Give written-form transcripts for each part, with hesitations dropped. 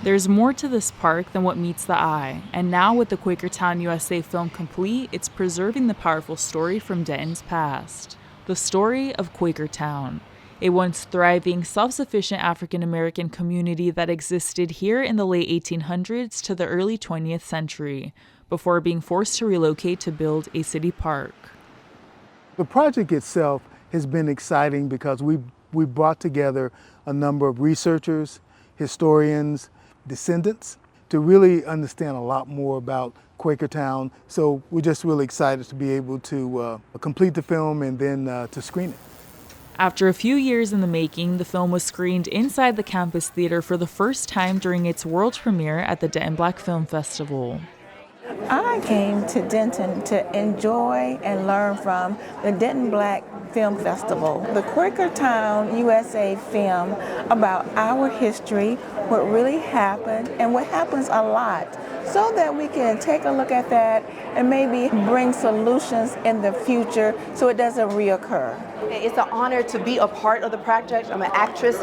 There's more to this park than what meets the eye, and now with the Quakertown, USA film complete, it's preserving the powerful story from Denton's past. The story of Quakertown, a once thriving, self-sufficient African-American community that existed here in the late 1800s to the early 20th century, before being forced to relocate to build a city park. The project itself has been exciting because we brought together a number of researchers, historians, descendants to really understand a lot more about Quakertown. So we're just really excited to be able to complete the film and then to screen it. After a few years in the making, the film was screened inside the campus theater for the first time during its world premiere at the Denton Black Film Festival. I came to Denton to enjoy and learn from the Denton Black Film Festival. The Quakertown USA film about our history, what really happened, and what happens a lot, so that we can take a look at that and maybe bring solutions in the future so it doesn't reoccur. It's an honor to be a part of the project. I'm an actress,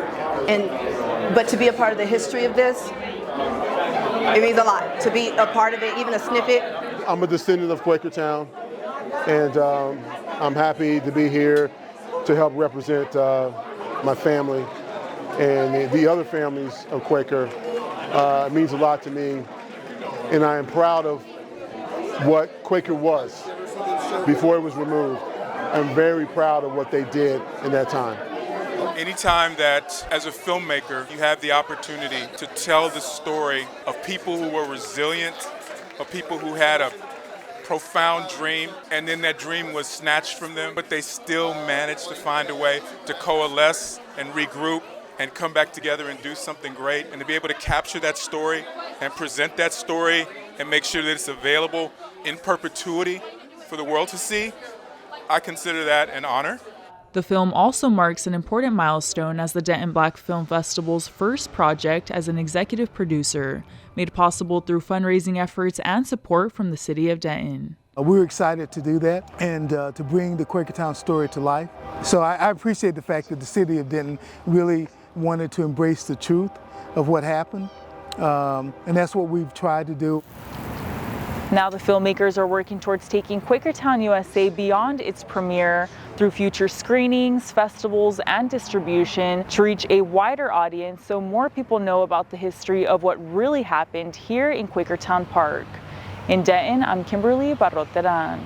but to be a part of the history of this, it means a lot to be a part of it, even a snippet. I'm a descendant of Quakertown, and I'm happy to be here to help represent my family and the other families of Quaker. It means a lot to me, and I am proud of what Quaker was before it was removed. I'm very proud of what they did in that time. Anytime that, as a filmmaker, you have the opportunity to tell the story of people who were resilient, of people who had a profound dream, and then that dream was snatched from them, but they still managed to find a way to coalesce and regroup and come back together and do something great, and to be able to capture that story and present that story and make sure that it's available in perpetuity for the world to see, I consider that an honor. The film also marks an important milestone as the Denton Black Film Festival's first project as an executive producer, made possible through fundraising efforts and support from the city of Denton. We're excited to do that and to bring the Quakertown story to life. So I appreciate the fact that the city of Denton really wanted to embrace the truth of what happened, and that's what we've tried to do. Now the filmmakers are working towards taking Quakertown USA beyond its premiere through future screenings, festivals, and distribution to reach a wider audience so more people know about the history of what really happened here in Quakertown Park. In Denton, I'm Kimberly Barroteran.